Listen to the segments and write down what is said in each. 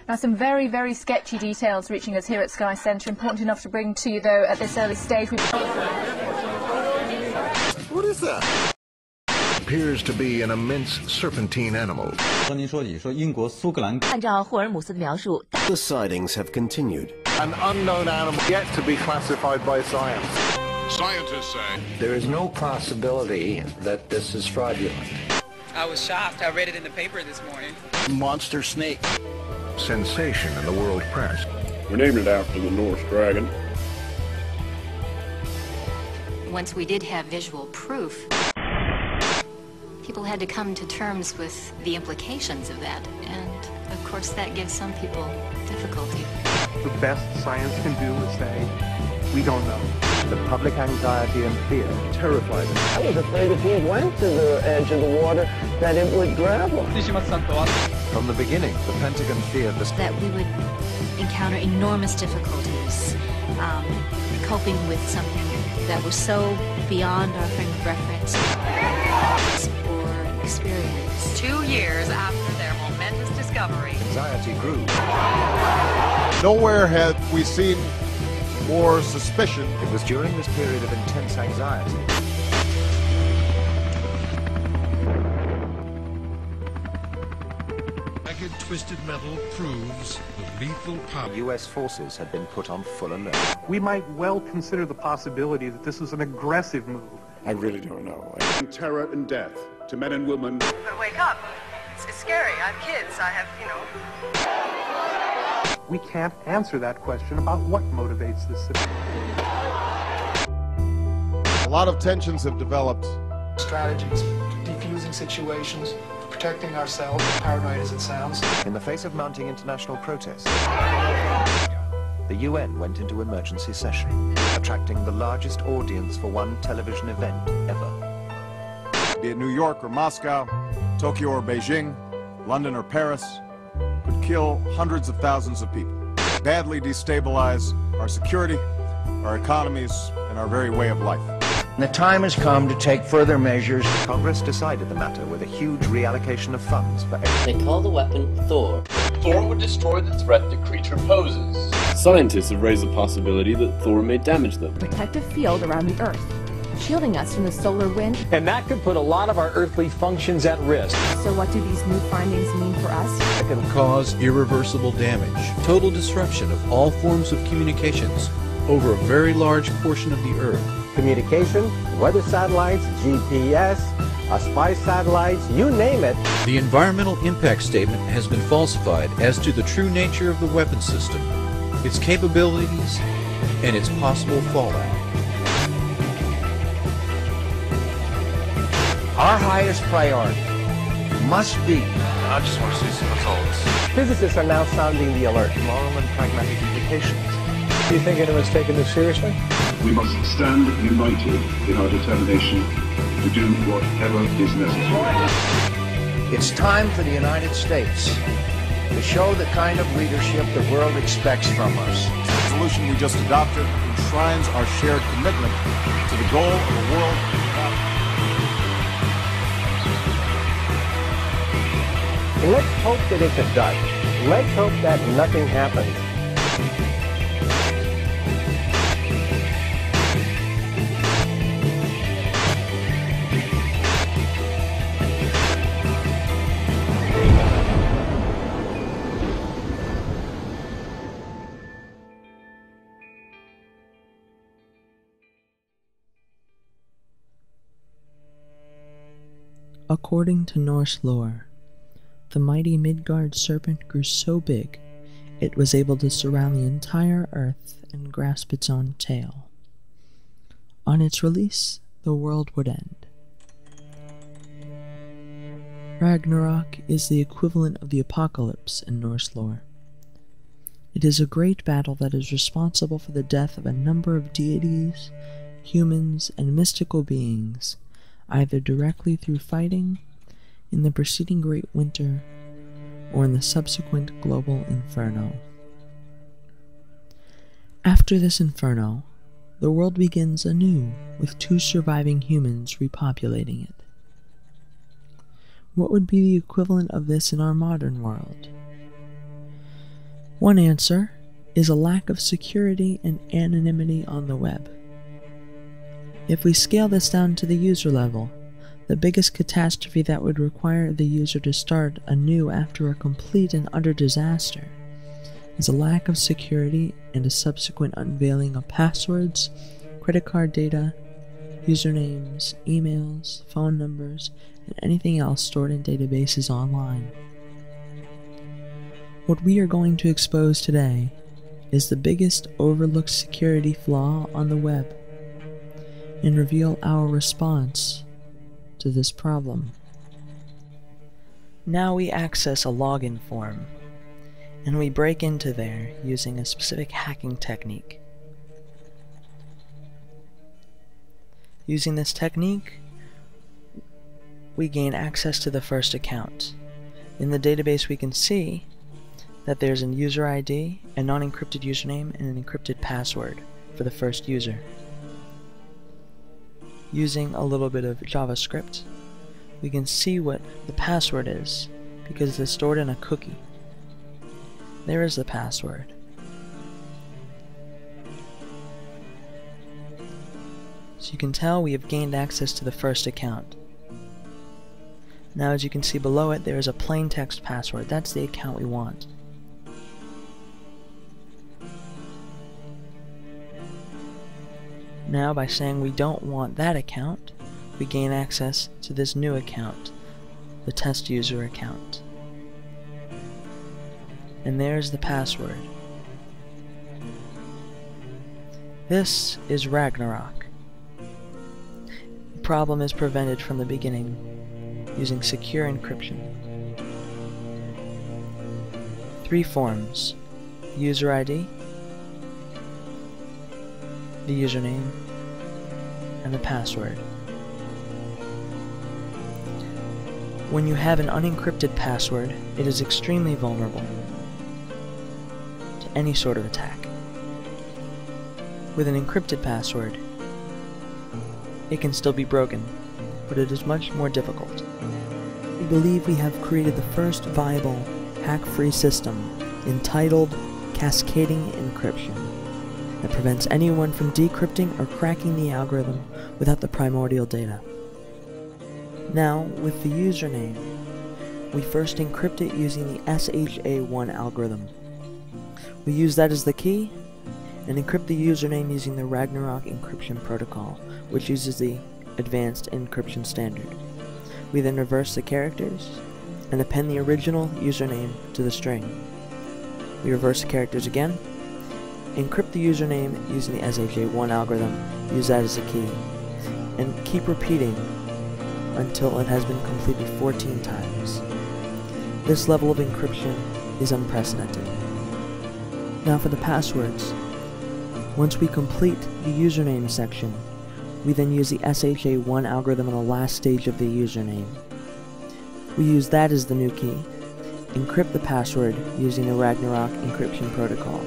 Now, some very, very sketchy details reaching us here at Sky Centre. Important enough to bring to you, though, at this early stage. What is that? Appears to be an immense serpentine animal. The sightings have continued. An unknown animal yet to be classified by science. Scientists say there is no possibility that this is fraudulent. I was shocked. I read it in the paper this morning. Monster snake. Sensation in the world press. we named it after the Norse dragon. Once we did have visual proof, people had to come to terms with the implications of that, and of course that gives some people difficulty. The best science can do is say, we don't know. The public anxiety and fear terrified them. I was afraid if he went to the edge of the water that it would grab him. From the beginning, the Pentagon feared that we would encounter enormous difficulties coping with something that was so beyond our frame of reference or experience. 2 years after their momentous discovery, anxiety grew. Nowhere had we seen more suspicion. It was during this period of intense anxiety Ragged, twisted metal proves the lethal power. U.S. forces had been put on full alert. We might well consider the possibility that this was an aggressive move. I really don't know. Terror and death to men and women. but wake up. It's scary. I have kids. I have, We can't answer that question about what motivates this system. A lot of tensions have developed. Strategies, defusing situations, protecting ourselves, paranoid as it sounds. In the face of mounting international protests, the UN went into emergency session, attracting the largest audience for one television event ever. Be it New York or Moscow, Tokyo or Beijing, London or Paris, could kill hundreds of thousands of people, badly destabilize our security, our economies, and our very way of life. The time has come to take further measures. Congress decided the matter with a huge reallocation of funds for They call the weapon Thor. Thor would destroy the threat the creature poses. Scientists have raised the possibility that Thor may damage them. Protective field around the Earth, shielding us from the solar wind. And that could put a lot of our earthly functions at risk. So what do these new findings mean for us? It can cause irreversible damage, total disruption of all forms of communications over a very large portion of the Earth. Communication, weather satellites, GPS, spy satellites, you name it. The environmental impact statement has been falsified as to the true nature of the weapon system, its capabilities, and its possible fallout. Our highest priority must be... I just want to see some results. Physicists are now sounding the alert. moral and pragmatic implications. Do you think anyone's taking this seriously? We must stand united in our determination to do whatever is necessary. It's time for the United States to show the kind of leadership the world expects from us. The resolution we just adopted enshrines our shared commitment to the goal of a world without... Let's hope that it's a dud. Let's hope that nothing happens. According to Norse lore, the mighty Midgard serpent grew so big it was able to surround the entire earth and grasp its own tail. On its release, the world would end. Ragnarok is the equivalent of the apocalypse in Norse lore. It is a great battle that is responsible for the death of a number of deities, humans, and mystical beings, either directly through fighting, in the preceding Great Winter, or in the subsequent global inferno. After this inferno, the world begins anew with 2 surviving humans repopulating it. What would be the equivalent of this in our modern world? One answer is a lack of security and anonymity on the web. If we scale this down to the user level, the biggest catastrophe that would require the user to start anew after a complete and utter disaster is a lack of security and a subsequent unveiling of passwords, credit card data, usernames, emails, phone numbers, and anything else stored in databases online. What we are going to expose today is the biggest overlooked security flaw on the web and reveal our response to this problem. Now we access a login form, and we break into there using a specific hacking technique. Using this technique, we gain access to the first account. In the database we can see that there's a user ID, a non-encrypted username, and an encrypted password for the first user. Using a little bit of JavaScript, we can see what the password is because it's stored in a cookie. There is the password. So you can tell we have gained access to the first account. Now as you can see below it, there is a plain text password. That's the account we want. Now by saying we don't want that account, we gain access to this new account, the test user account. And there's the password. This is Ragnarok. The problem is prevented from the beginning using secure encryption. 3 forms: user ID, the username, and the password. When you have an unencrypted password, it is extremely vulnerable to any sort of attack. With an encrypted password, it can still be broken, but it is much more difficult. We believe we have created the first viable hack-free system entitled Cascading Encryption that prevents anyone from decrypting or cracking the algorithm without the primordial data. Now, with the username, we first encrypt it using the SHA-1 algorithm. We use that as the key and encrypt the username using the Ragnarok Encryption Protocol, which uses the advanced encryption standard. We then reverse the characters and append the original username to the string. We reverse the characters again, encrypt the username using the SHA-1 algorithm, use that as a key, and keep repeating until it has been completed 14 times. This level of encryption is unprecedented. Now for the passwords. Once we complete the username section, we then use the SHA-1 algorithm on the last stage of the username. We use that as the new key, encrypt the password using the Ragnarok Encryption Protocol.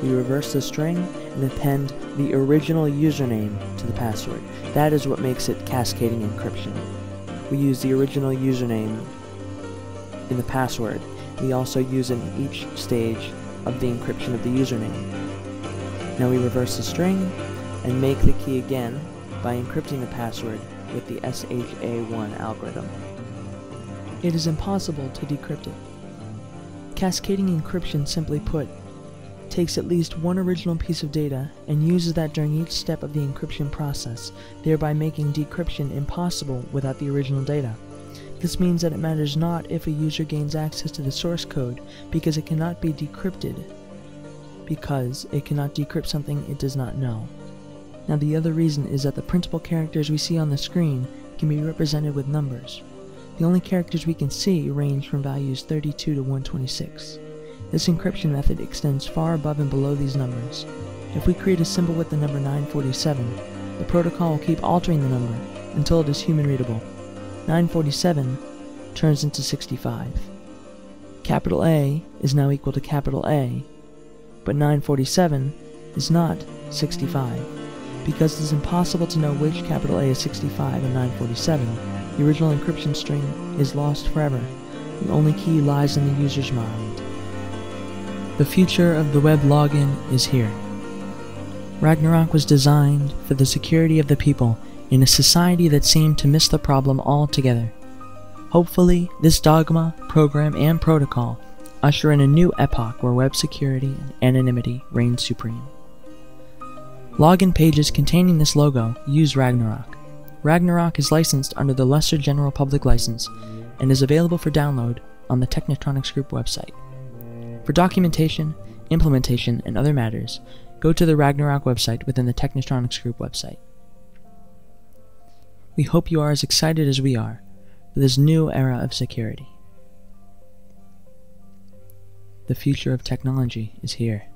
We reverse the string and append the original username to the password. That is what makes it cascading encryption. We use the original username in the password. We also use it in each stage of the encryption of the username. Now we reverse the string and make the key again by encrypting the password with the SHA-1 algorithm. It is impossible to decrypt it. Cascading encryption, simply put, takes at least one original piece of data and uses that during each step of the encryption process, thereby making decryption impossible without the original data. This means that it matters not if a user gains access to the source code, because it cannot be decrypted, because it cannot decrypt something it does not know. Now the other reason is that the principal characters we see on the screen can be represented with numbers. The only characters we can see range from values 32 to 126. This encryption method extends far above and below these numbers. If we create a symbol with the number 947, the protocol will keep altering the number until it is human readable. 947 turns into 65. Capital A is now equal to capital A, but 947 is not 65. Because it is impossible to know which capital A is 65 and 947, the original encryption string is lost forever. The only key lies in the user's mind. The future of the web login is here. Ragnarok was designed for the security of the people in a society that seemed to miss the problem altogether. Hopefully, this dogma, program, and protocol usher in a new epoch where web security and anonymity reign supreme. Login pages containing this logo use Ragnarok. Ragnarok is licensed under the Lesser General Public License and is available for download on the Technetronics Group website. For documentation, implementation, and other matters, go to the Ragnarok website within the Technetronics Group website. We hope you are as excited as we are for this new era of security. The future of technology is here.